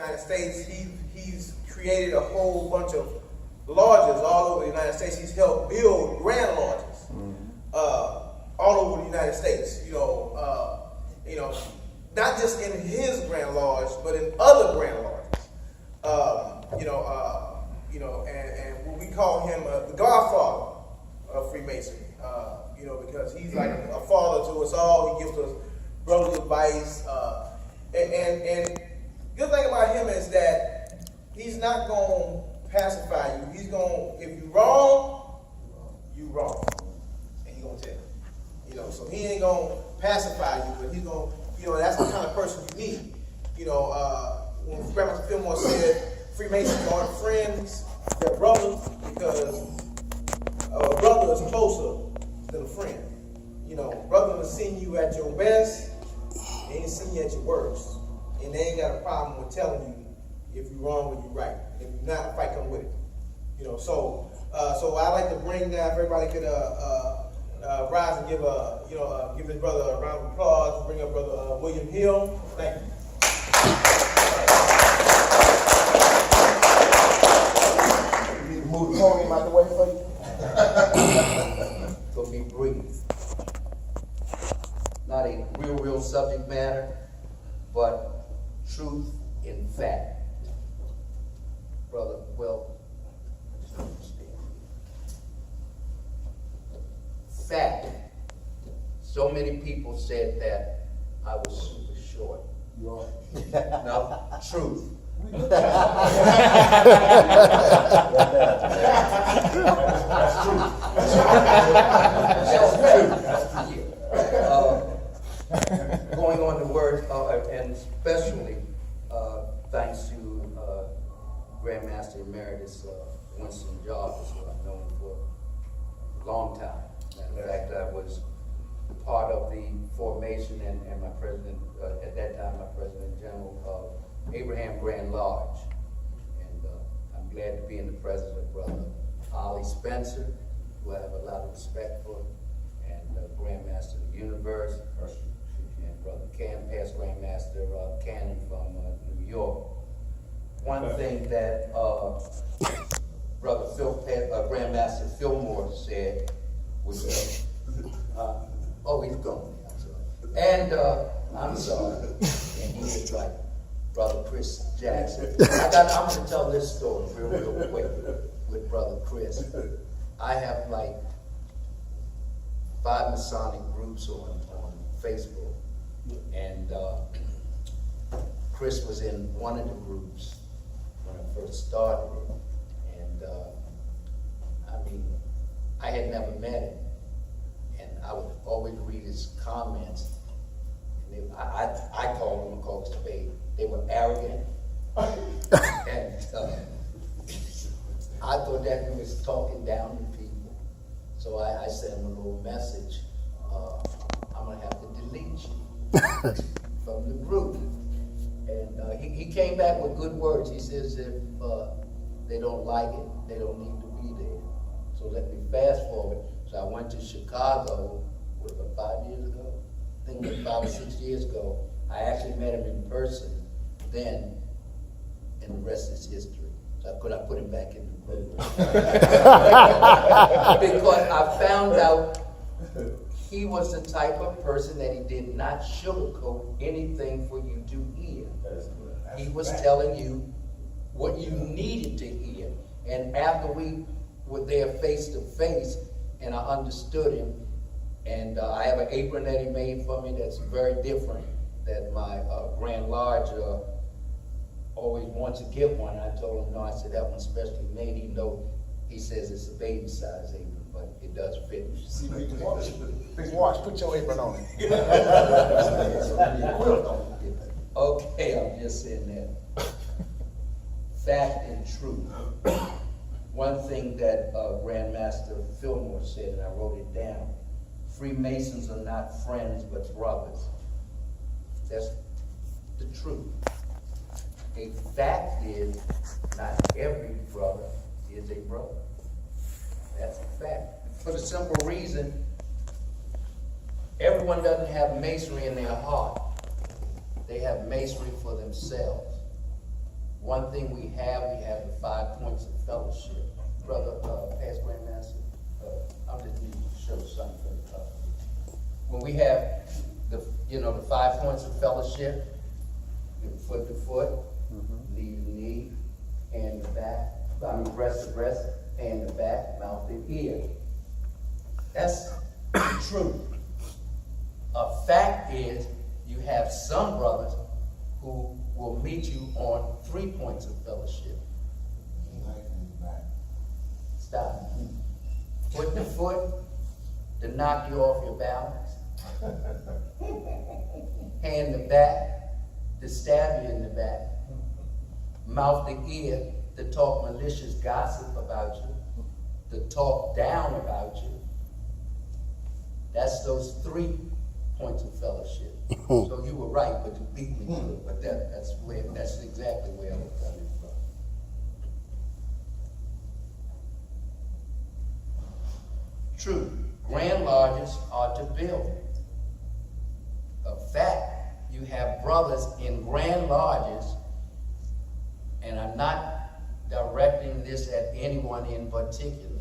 United States. He's created a whole bunch of lodges all over the United States. He's helped build grand lodges all over the United States. Not just in his grand lodge, but in other grand lodges. And we call him the Godfather of Freemasonry. Because he's like a father to us all. He gives us brotherly advice. And good thing about him is that he's not going to pacify you. He's going, if you're wrong, you wrong. And he's going to tell you. So he ain't going to pacify you, but he's going to, that's the kind of person you need. When Grandmaster Fillmore said Freemasons aren't friends, they're brothers, because a brother is closer than a friend. Brother will see you at your best, they ain't see you at your worst. And they ain't got a problem with telling you if you're wrong or you're right. If you're not, the fight come with it. So I like to bring that, if everybody could rise and give this brother a round of applause. Bring up Brother William Hill. Thank you. You need to move the podium out the way for you. Gonna be brief. Not a real subject matter, but truth in fact. Brother, fact. So many people said that I was super short. You are. No, truth. That's true. Going on to word, and especially thanks to Grandmaster Emeritus Winston Jarvis, who I've known for a long time. Matter of fact, I was part of the formation and my president, at that time, my president general of Abraham Grand Lodge. And I'm glad to be in the presence of Brother Ollie Spencer, who I have a lot of respect for, and Grandmaster of the Universe, and Brother past Grandmaster Cannon from New York. One thing that Brother Grandmaster Fillmore said was, he's gone. And I'm sorry. And he was like, Brother Chris Jackson. I'm going to tell this story real quick with Brother Chris. I have like 5 Masonic groups on Facebook. And Chris was in one of the groups when I first started it. And I had never met him. And I would always read his comments. And I called them a spade. They were arrogant. And I thought that he was talking down to people. So I sent him a little message. I'm going to have to delete you from the group. And he came back with good words. He says if they don't like it, they don't need to be there. So let me fast forward. So I went to Chicago, about 5 years ago? I think it was 5 or 6 years ago. I actually met him in person then, and the rest is history. So I put him back in the program. Because I found out he was the type of person that he did not sugarcoat anything for you to hear. He was telling you what you needed to hear. And after we were there face to face, and I understood him, and I have an apron that he made for me that's very different, that my Grand Lodge always wants to get one. I told him no, I said that one's specially made, even though he says it's a baby size apron, but it does fit. See, Big Watch, put your apron on it. Okay, I'm just saying that. Fact and truth. One thing that Grandmaster Fillmore said, and I wrote it down, Freemasons are not friends but brothers. That's the truth. A fact is, not every brother is a brother. That's a fact. For the simple reason, everyone doesn't have masonry in their heart. They have masonry for themselves. one thing we have the 5 points of fellowship. Brother, past grandmaster, I'm just need to show something from the top. When we have the 5 points of fellowship, foot to foot, knee to knee, hand to back, breast to breast, hand to back, mouth to ear. That's the truth. A fact is, you have some brothers who will meet you on 3 points of fellowship. Stop. Foot to foot, to knock you off your balance. Hand to back, to stab you in the back. Mouth to ear, to talk malicious gossip about you, to talk down about you. That's those 3 points of fellowship. So you were right, but you beat me to it. But that's exactly where I'm coming from. True, grand lodges are to build. A fact, you have brothers in grand lodges, and I'm not directing this at anyone in particular.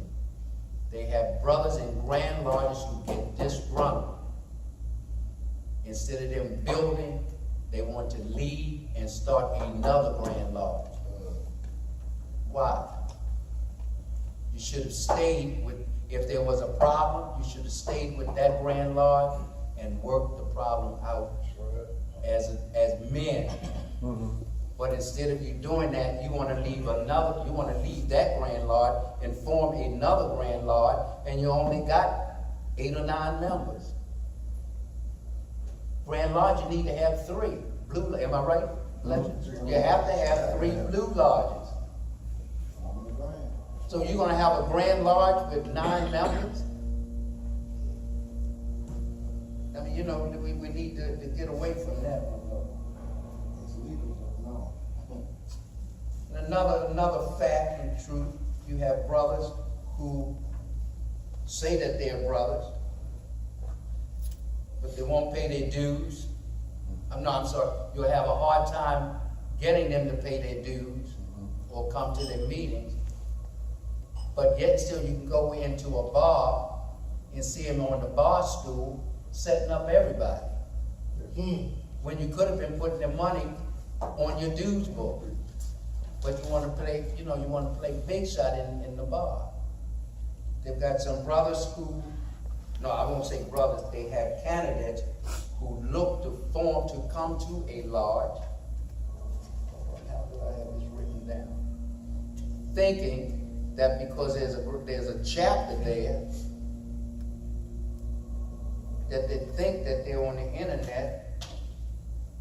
They have brothers in grand lodges who get disgruntled. Instead of them building, they want to leave and start another grand lodge. Why? You should have stayed with, if there was a problem, you should have stayed with that grand lodge and worked the problem out as men. But instead of you doing that, you want to leave that grand lodge and form another grand lodge, and you only got 8 or 9 members. Grand lodge, you need to have 3. Blue, am I right? You have to have 3 blue lodges. So you're gonna have a grand lodge with 9 members? I mean, we need to get away from that one. And another fact and truth, you have brothers who say that they're brothers, but they won't pay their dues. I'm sorry, you'll have a hard time getting them to pay their dues or come to their meetings, but yet still you can go into a bar and see them on the bar stool setting up everybody. When you could have been putting the money on your dues book. But you want to play big shot in the bar. They've got some brothers who, no, I won't say brothers, they have candidates who look to come to a lodge. How do I have this written down? Thinking that because there's a chapter there, that they think that they're on the internet,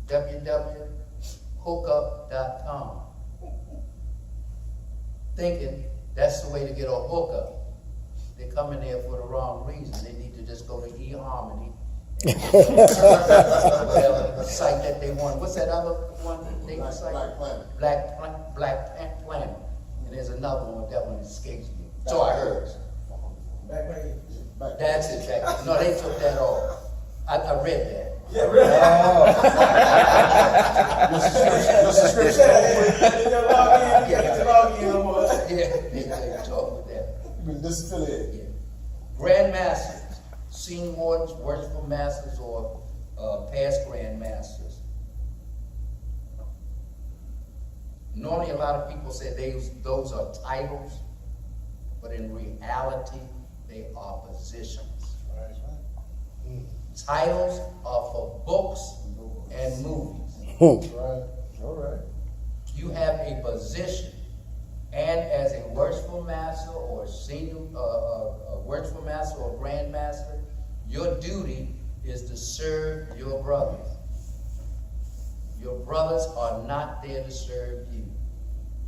www.hookup.com. Thinking that's the way to get a hookup. They come in there for the wrong reason. They need to just go to eHarmony. Whatever site that they want. What's that other one? Black Planet. And there's another one, that one escapes me. So I heard. That's it, Jack. No, they took that off. I read that. Yeah, really? Your subscription. They talk with that. You've been disaffiliated. Yeah. Grand Masters, senior wardens, worshipful masters, or past Grand Masters. Normally, a lot of people say those are titles, but in reality, they are positions. Titles are for books and movies. Right. All right. You have a position, and as a worshipful master or senior worshipful master or grand master, your duty is to serve your brothers. Your brothers are not there to serve you.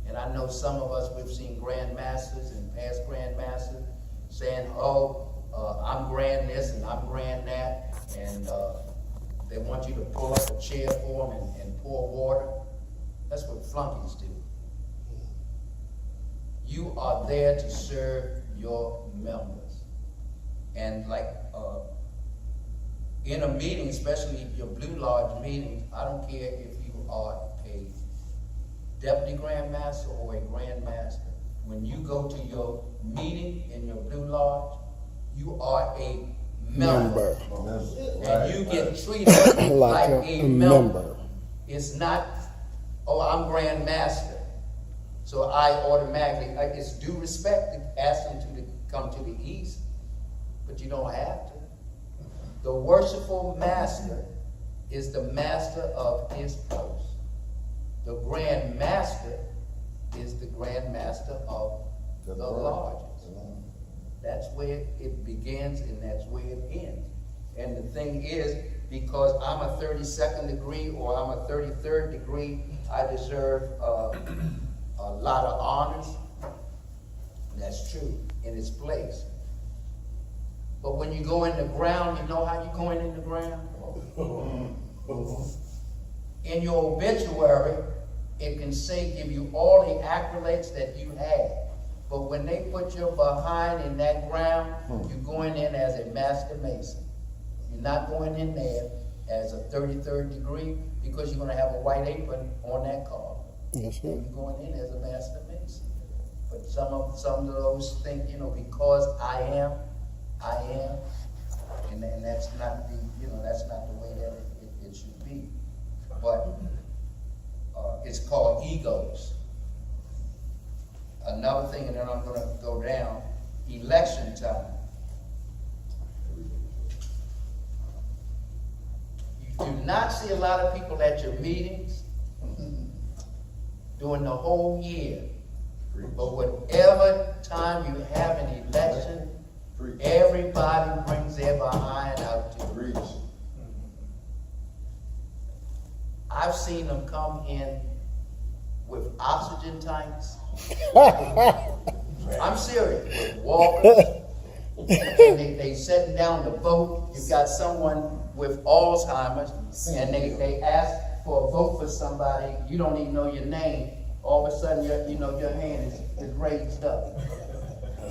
And I know some of us, we've seen grand masters and past grand masters saying, I'm grand this and I'm grand that, and they want you to pull up a chair for them and pour water. That's what flunkies do. You are there to serve your members. And like in a meeting, especially your Blue Lodge meeting, I don't care if you are a deputy grandmaster or a grandmaster, when you go to your meeting in your Blue Lodge, you are a member. And you get treated like a member. It's not, oh, I'm grandmaster, so I automatically, it's due respect to ask them to come to the east, but you don't have to. The worshipful master is the master of his post. The grand master is the grand master of the lodges. That's where it begins and that's where it ends. And the thing is, because I'm a 32nd degree or I'm a 33rd degree, I deserve a lot of honors. That's true, in its place. But when you go in the ground, you know how you're going in the ground? In your obituary, it can say, give you all the accolades that you had. But when they put your behind in that ground, you're going in as a master mason. You're not going in there as a 33rd degree because you're going to have a white apron on that card. Yes, sir. And you're going in as a master mason. But some of those think, because I am, and that's not that's not the way that it should be. But it's called egos. Another thing, and then I'm going to go down, election time. You do not see a lot of people at your meetings during the whole year. But whatever time you have an election, everybody brings their behind out to the breach. I've seen them come in with oxygen tanks. I'm serious. With walkers. And they setting down the vote. You've got someone with Alzheimer's, and they ask for a vote for somebody. You don't even know your name. All of a sudden, your hand is raised up.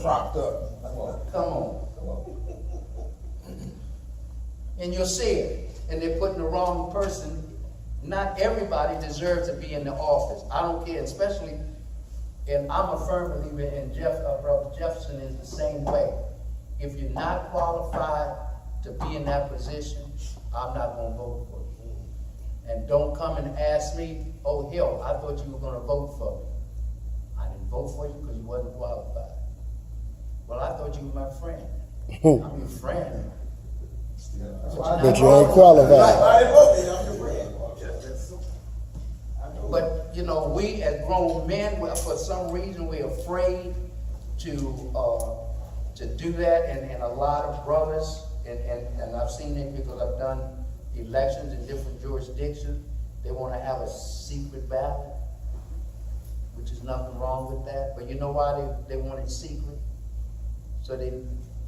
Propped up. Come on. And you'll see it. And they're putting the wrong person. Not everybody deserves to be in the office. I don't care, especially, and I'm a firm believer in Brother Jefferson is the same way. If you're not qualified to be in that position, I'm not going to vote for you. And don't come and ask me, oh, Hill, I thought you were going to vote for me. I didn't vote for you because you wasn't qualified. Well, I thought you were my friend. I'm your friend. But you ain't qualified. But, we as grown men, for some reason, we're afraid to do that. And a lot of brothers, and I've seen it because I've done elections in different jurisdictions, they want to have a secret ballot, which is nothing wrong with that. But you know why they want it secret? So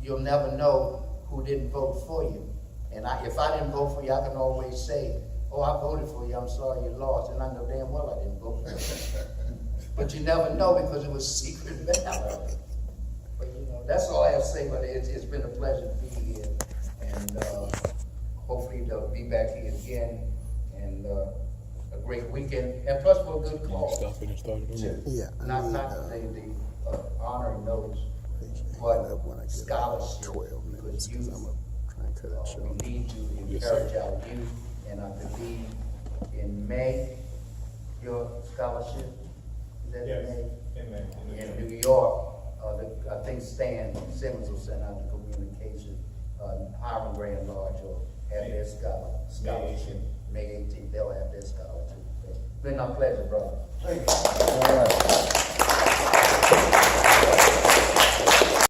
you'll never know who didn't vote for you. And if I didn't vote for you, I can always say, oh, I voted for you, I'm sorry you lost. And I know damn well I didn't vote for you. But you never know because it was secret ballot. But that's all I have to say, but it's been a pleasure to be here. And hopefully they'll be back here again. And a great weekend. And plus for a good cause. Yeah. Not the honoring notes, but scholarship. Because youth, we need to encourage our youth. And I believe in May, your scholarship, is that in May? In New York, I think Stan Simmons will send out the communication. Hiram Grand Lodge will have their scholarship. May 18th, they'll have their scholarship. It's been a pleasure, brother. All right.